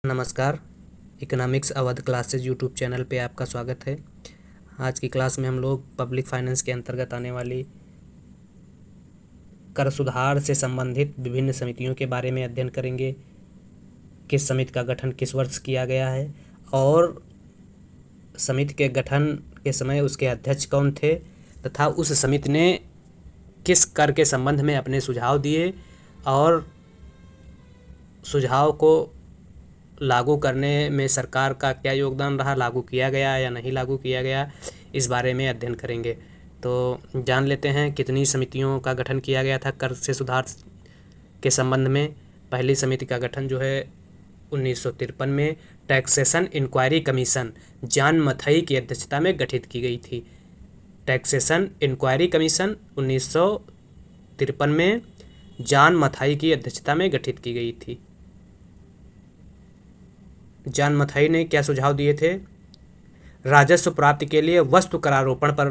नमस्कार। Economics Awadh classes YouTube channel पे आपका स्वागत है। आज की क्लास में हम लोग पब्लिक फाइनेंस के अंतर्गत आने वाली कर सुधार से संबंधित विभिन्न समितियों के बारे में अध्ययन करेंगे। किस समिति का गठन किस वर्ष किया गया है और समिति के गठन के समय उसके अध्यक्ष कौन थे तथा उस समिति ने किस कर के संबंध में अपने सुझाव दिए और सुझाव को लागू करने में सरकार का क्या योगदान रहा, लागू किया गया या नहीं लागू किया गया, इस बारे में अध्ययन करेंगे। तो जान लेते हैं कितनी समितियों का गठन किया गया था कर से सुधार के संबंध में। पहली समिति का गठन जो है 1953 में taxation inquiry commission John Mathai की अध्यक्षता में गठित की गई थी। टैक्सेशन इंक्वायरी कमीशन 1953 में जॉन मथई की अध्यक्षता में गठित की गई थी। जॉन मथई ने क्या सुझाव दिए थे? राजस्व प्राप्ति के लिए वस्तु करारोपण पर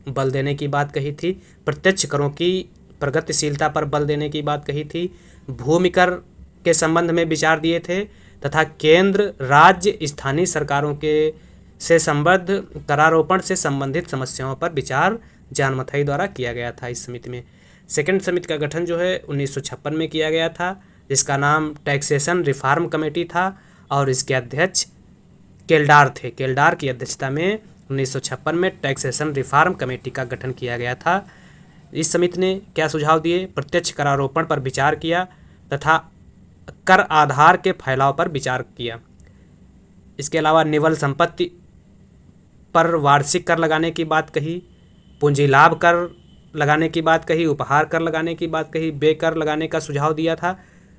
बल देने की बात कही थी, प्रत्यक्ष करों की प्रगतिशीलता पर बल देने की बात कही थी, भूमि कर के संबंध में विचार दिए थे तथा केंद्र राज्य स्थानीय सरकारों के से संबद्ध करारोपण से संबंधित समस्याओं पर विचार जॉन मथई द्वारा किया गया था इस समिति में। सेकंड समिति का गठन जो है 1956 में किया गया था, जिसका नाम टैक्सेशन रिफॉर्म कमेटी था और इसके अध्यक्ष केल्डार थे। केल्डार की अध्यक्षता में 1956 में टैक्सेशन रिफॉर्म कमेटी का गठन किया गया था। इस समिति ने क्या सुझाव दिए? प्रत्यक्ष करारोपण पर विचार किया तथा कर आधार के फैलाव पर विचार किया। इसके अलावा निवल संपत्ति पर वार्षिक कर लगाने की बात कही, पूंजी लाभ कर लगाने की बात कही, उपहार कर लगाने की बात कही, बेकर लगाने का सुझाव दिया था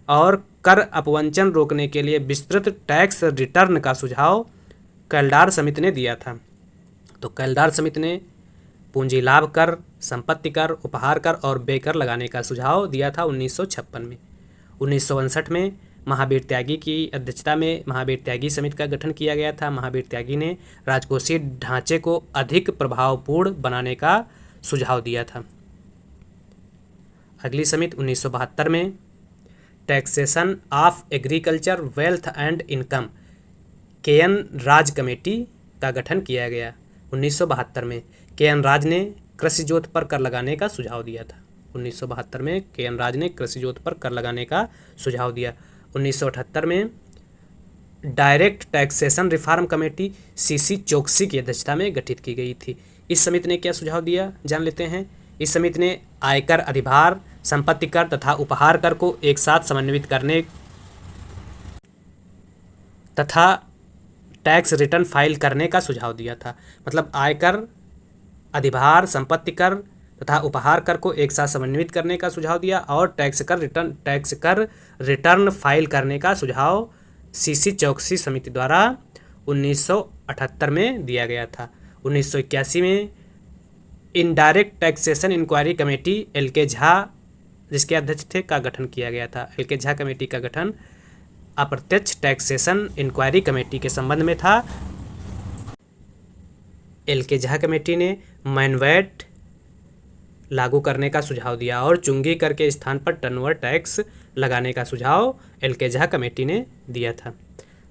और कर अपवंचन रोकने के लिए विस्तृत टैक्स रिटर्न का सुझाव केल्डार समिति ने दिया था। तो केल्डार समिति ने पूंजी लाभ कर, संपत्ति कर, उपहार कर और बेकर लगाने का सुझाव दिया था 1956 में। 1959 में महावीर त्यागी की अध्यक्षता में महावीर त्यागी समिति का गठन किया गया था। महावीर त्यागी ने राजकोषीय ढांचे को अधिक प्रभावपूर्ण बनाने का सुझाव दिया था। अगली समिति 1972 में taxation of agriculture wealth and income K. N.. Raj committee का गठन किया गया। 1972 में के.एन. राज ने कृषि जोत पर कर लगाने का सुझाव दिया था। 1972 में के.एन. राज ने कृषि जोत पर कर लगाने का सुझाव दिया। 1978 में direct taxation reform committee CC. चौकसी की अध्यक्षता में गठित की गई थी। इस समिति ने क्या सुझाव दिया, जान लेते हैं। इस समिति ने आयकर अधिभार, संपत्ति कर तथा उपहार कर को एक साथ समन्वित करने तथा टैक्स रिटर्न फाइल करने का सुझाव दिया था। मतलब आयकर, अधिभार, संपत्ति कर तथा उपहार कर को एक साथ समन्वित करने का सुझाव दिया और टैक्स कर रिटर्न फाइल करने का सुझाव सी.सी. चौकसी समिति द्वारा 1978 में दिया गया था। 1981 में indirect taxation inquiry committee L K. Jha, जिसके अध्यक्ष थे, का गठन किया गया था। एल.के. झा कमेटी का गठन अप्रत्यक्ष टैक्सेशन इंक्वायरी कमेटी के संबंध में था। एल.के. झा कमेटी ने मैनवेट लागू करने का सुझाव दिया और चुंगी कर के स्थान पर टर्नओवर टैक्स लगाने का सुझाव एल.के. झा कमेटी ने दिया था।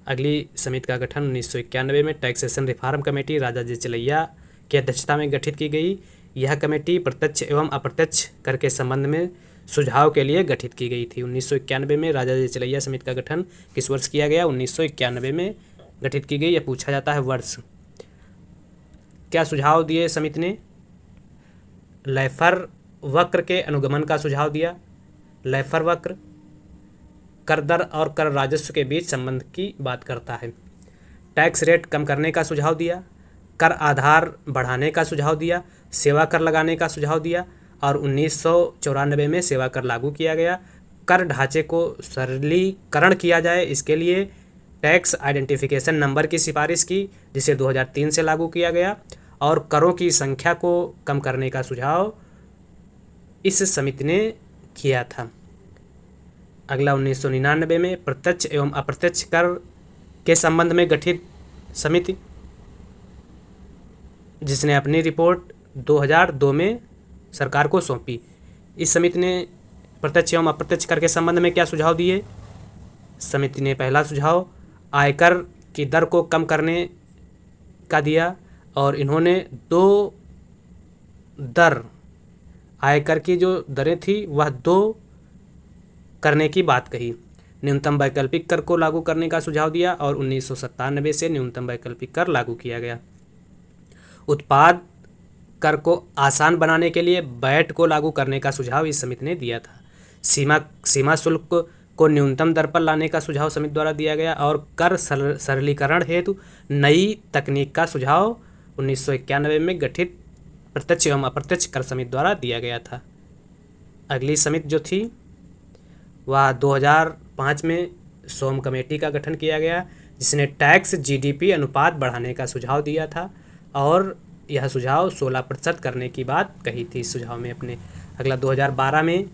अगली समिति का गठन 1991 में टैक्सेशन रिफॉर्म कमेटी राजा जी चलैया की अध्यक्षता में गठित की गई। यह कमेटी प्रत्यक्ष एवं अप्रत्यक्ष कर के संबंध में सुझाव के लिए गठित की गई थी। 1991 में राजा जी चलैया समिति का गठन किस वर्ष किया गया? 1991 में गठित की गई। यह पूछा जाता है वर्ष। क्या सुझाव दिए समिति ने? लैफर वक्र के अनुगमन का सुझाव दिया। लैफर वक्र कर दर और कर राजस्व के बीच संबंध की बात करता है। टैक्स रेट कम करने का सुझाव दिया, कर आधार बढ़ाने का सुझाव दिया, सेवा कर लगाने का सुझाव दिया और 1994 में सेवा कर लागू किया गया। कर ढांचे को सरलीकरण किया जाए, इसके लिए टैक्स आइडेंटिफिकेशन नंबर की सिफारिश की, जिसे 2003 से लागू किया गया और करों की संख्या को कम करने का सुझाव इस समिति ने किया था। अगला 1999 में प्रत्यक्ष एवं अप्रत्यक्ष कर के संबंध में गठित समिति, जिसने अपनी रिपोर्ट 2002 में सरकार को सौंपी। इस समिति ने प्रत्यक्ष एवं अप्रत्यक्ष कर के संबंध में क्या सुझाव दिए? समिति ने पहला सुझाव आयकर की दर को कम करने का दिया और इन्होंने 2 दर, आयकर की जो दरें थी वह 2 करने की बात कही। न्यूनतम वैकल्पिक कर को लागू करने का सुझाव दिया और 1997 से न्यूनतम वैकल्पिक कर लागू किया गया। उत्पाद कर को आसान बनाने के लिए वैट को लागू करने का सुझाव इस समिति ने दिया था। सीमा शुल्क को न्यूनतम दर पर लाने का सुझाव समिति द्वारा दिया गया और कर सरलीकरण हेतु नई तकनीक का सुझाव 1991 में गठित प्रत्यक्ष एवं अप्रत्यक्ष कर समिति द्वारा दिया गया था। अगली समिति जो थी वह 2005 में सोम कमेटी का गठन किया गया, जिसने टैक्स जीडीपी अनुपात बढ़ाने का सुझाव दिया था और यह सुझाव 16% करने की बात कही थी इस सुझाव में अपने। अगला 2012 में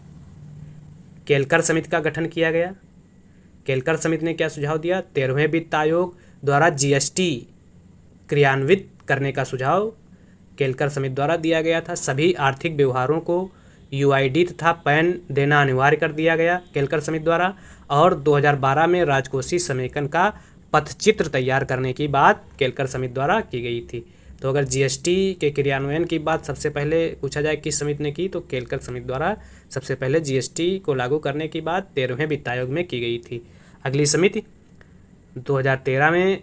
केलकर समिति का गठन किया गया। केलकर समिति ने क्या सुझाव दिया? 13वें वित्त आयोग द्वारा जीएसटी क्रियान्वित करने का सुझाव केलकर समिति द्वारा दिया गया था। सभी आर्थिक व्यवहारों को यूआईडी तथा पैन देना अनिवार्य कर दिया गया केलकर समिति द्वारा और 2012 में राजकोषीय समेकन का पथचित्र तैयार करने की बात केलकर समिति द्वारा की गई थी। तो अगर जीएसटी के क्रियान्वयन की बात सबसे पहले पूछा जाए किस समिति ने की, तो केलकर समिति द्वारा सबसे पहले जीएसटी को लागू करने की बात 13वें वित्त आयोग में की गई थी। अगली समिति 2013 में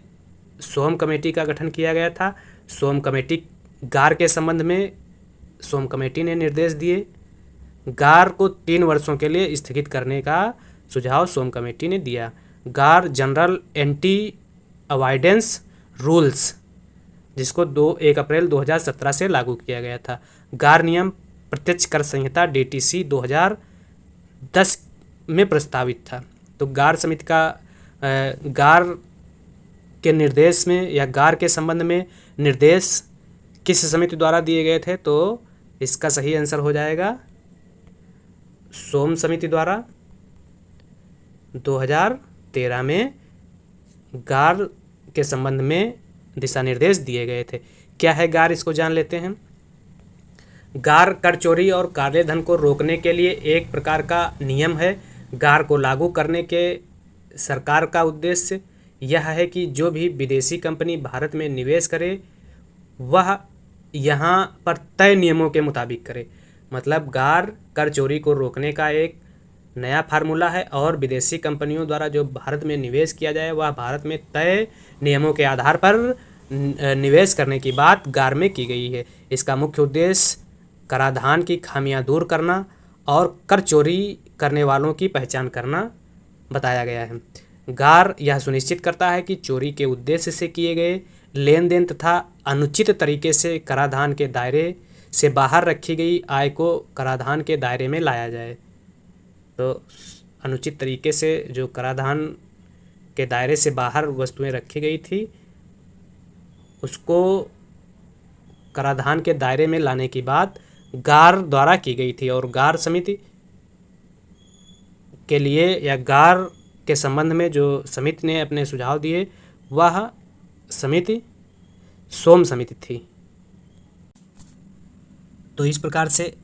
सोम कमेटी का गठन किया गया था। सोम कमेटी गार के संबंध में सोम कमेटी ने निर्देश दिए। गार को 3 वर्षों के लिए स्थगित करने का सुझाव सोम कमेटी ने दिया। गार जनरल एंटी अवॉइडेंस रूल्स, जिसको 1 अप्रैल 2017 से लागू किया गया था। गार नियम प्रत्यक्ष कर संहिता डीटीसी 2010 में प्रस्तावित था। तो गार समिति का गार के निर्देश में या गार के संबंध में निर्देश किस समिति द्वारा दिए गए थे, तो इसका सही आंसर हो जाएगा सोम समिति द्वारा 2013 में गार के संबंध में दिशा निर्देश दिए गए थे। क्या है गार, इसको जान लेते हैं। गार कर चोरी और काले धन को रोकने के लिए एक प्रकार का नियम है। गार को लागू करने के सरकार का उद्देश्य यह है कि जो भी विदेशी कंपनी भारत में निवेश करे वह यहाँ पर तय नियमों के मुताबिक करे। मतलब गार कर चोरी को रोकने का एक नया फार्मूला है और विदेशी कंपनियों द्वारा जो भारत में निवेश किया जाए वह भारत में तय नियमों के आधार पर निवेश करने की बात गार में की गई है। इसका मुख्य उद्देश्य कराधान की खामियां दूर करना और कर चोरी करने वालों की पहचान करना बताया गया है। गार यह सुनिश्चित करता है कि चोरी के उद्देश्य से किए गए लेन देन तथा अनुचित तरीके से कराधान के दायरे से बाहर रखी गई आय को कराधान के दायरे में लाया जाए। तो अनुचित तरीके से जो कराधान के दायरे से बाहर वस्तुएं रखी गई थी उसको कराधान के दायरे में लाने की बात गार द्वारा की गई थी। और गार समिति के लिए या गार के संबंध में जो समिति ने अपने सुझाव दिए वह समिति सोम समिति थी। तो इस प्रकार से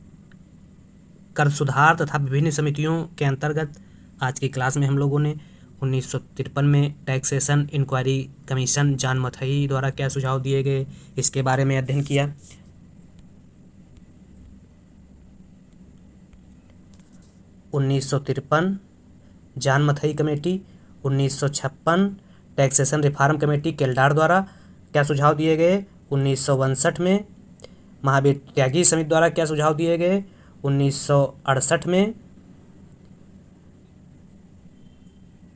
कर सुधार तथा विभिन्न समितियों के अंतर्गत आज की क्लास में हम लोगों ने 1953 में taxation inquiry commission John Mathai द्वारा क्या सुझाव दिए गए इसके बारे में अध्ययन किया। 1953 John Mathai committee, 1956 taxation reform committee Kaldor द्वारा क्या सुझाव दिए गए, 1962 में महावीर त्यागी समिति द्वारा क्या सुझाव दिए गए, 1968 में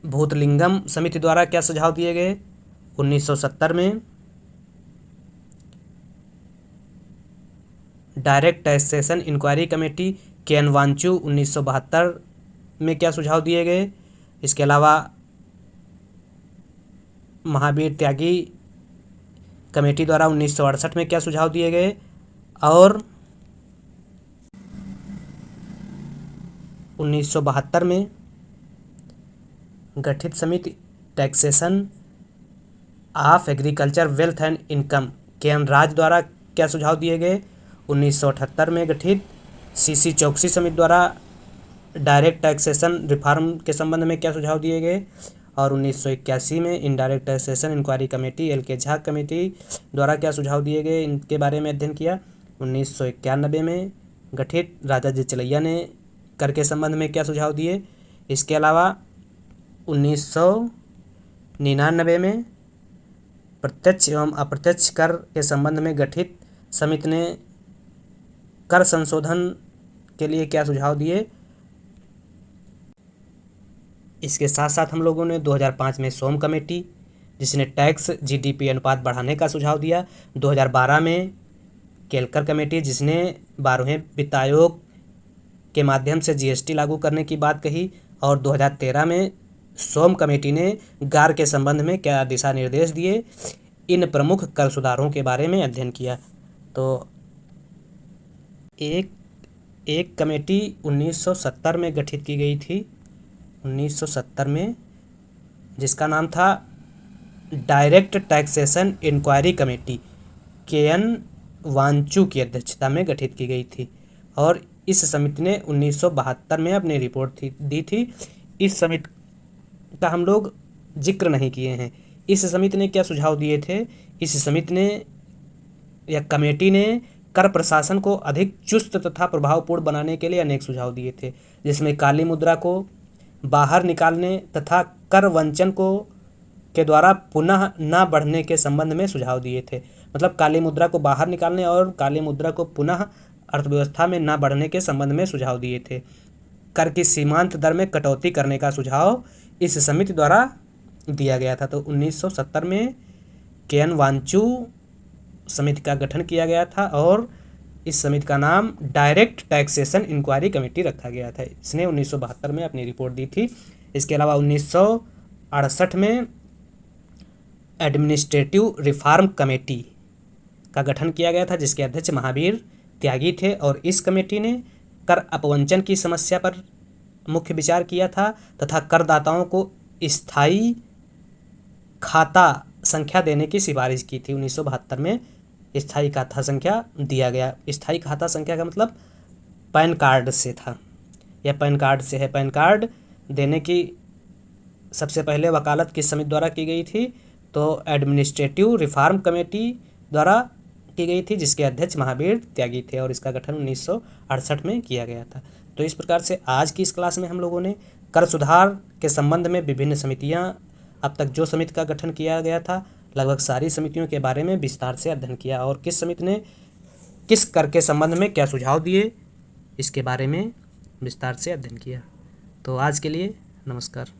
भूतलिंगम समिति द्वारा क्या सुझाव दिए गए, 1970 में डायरेक्ट टैक्सेशन इंक्वायरी कमेटी के एन वांचू 1972 में क्या सुझाव दिए गए। इसके अलावा महावीर त्यागी कमेटी द्वारा 1968 में क्या सुझाव दिए गए और 1972 में गठित समिति taxation of agriculture wealth and income के एन राज द्वारा क्या सुझाव दिए गए। 1978 में गठित सीसी चौकसी समिति द्वारा डायरेक्ट टैक्सेशन रिफॉर्म के संबंध में क्या सुझाव दिए गए और 1981 में indirect taxation inquiry committee L K Jha committee द्वारा क्या सुझाव दिए गए इनके बारे में अध्ययन किया। 1991 में गठित राजा जी चलैया ने कर के संबंध में क्या सुझाव दिए। इसके अलावा 1999 में प्रत्यक्ष एवं अप्रत्यक्ष कर के संबंध में गठित समिति ने कर संशोधन के लिए क्या सुझाव दिए। इसके साथ साथ हम लोगों ने 2005 में सोम कमेटी जिसने टैक्स जीडीपी अनुपात बढ़ाने का सुझाव दिया। 2012 में केलकर कमेटी जिसने 12वें वित्त आयोग के माध्यम से जीएसटी लागू करने की बात कही। और 2013 में सोम कमेटी ने गार के संबंध में क्या दिशा निर्देश दिए, इन प्रमुख कर सुधारों के बारे में अध्ययन किया। तो एक कमेटी 1970 में गठित की गई थी, 1970 में, जिसका नाम था direct taxation inquiry committee, K N. Wanchoo की अध्यक्षता में गठित की गई थी। और इस समिति ने 1972 में अपनी रिपोर्ट दी थी। इस समिति का हम लोग जिक्र नहीं किए हैं। इस समिति ने क्या सुझाव दिए थे। इस समिति ने या कमेटी ने कर प्रशासन को अधिक चुस्त तथा प्रभावपूर्ण बनाने के लिए अनेक सुझाव दिए थे, जिसमें काली मुद्रा को बाहर निकालने तथा कर वंचन को के द्वारा पुनः न बढ़ने के संबंध में सुझाव दिए थे। मतलब काली मुद्रा को बाहर निकालने और काली मुद्रा को पुनः अर्थव्यवस्था में न बढ़ने के संबंध में सुझाव दिए थे। कर की सीमांत दर में कटौती करने का सुझाव इस समिति द्वारा दिया गया था। तो 1970 में के.एन. वांचू समिति का गठन किया गया था और इस समिति का नाम डायरेक्ट टैक्सेशन इंक्वायरी कमेटी रखा गया था। इसने 1972 में अपनी रिपोर्ट दी थी। इसके अलावा 1968 में एडमिनिस्ट्रेटिव रिफॉर्म कमेटी का गठन किया गया था, जिसके अध्यक्ष महावीर त्यागी थे। और इस कमेटी ने कर अपवंचन की समस्या पर मुख्य विचार किया था तथा करदाताओं को स्थायी खाता संख्या देने की सिफारिश की थी। 1972 में स्थायी खाता संख्या दिया गया। स्थायी खाता संख्या का मतलब पैन कार्ड से था या पैन कार्ड से है। पैन कार्ड देने की सबसे पहले वकालत किस समिति द्वारा की गई थी, तो एडमिनिस्ट्रेटिव रिफॉर्म कमेटी द्वारा की गई थी, जिसके अध्यक्ष महावीर त्यागी थे और इसका गठन 1968 में किया गया था। तो इस प्रकार से आज की इस क्लास में हम लोगों ने कर सुधार के संबंध में विभिन्न समितियां, अब तक जो समिति का गठन किया गया था, लगभग सारी समितियों के बारे में विस्तार से अध्ययन किया और किस समिति ने किस कर के संबंध में क्या सुझाव दिए, इसके बारे में विस्तार से अध्ययन किया। तो आज के लिए नमस्कार।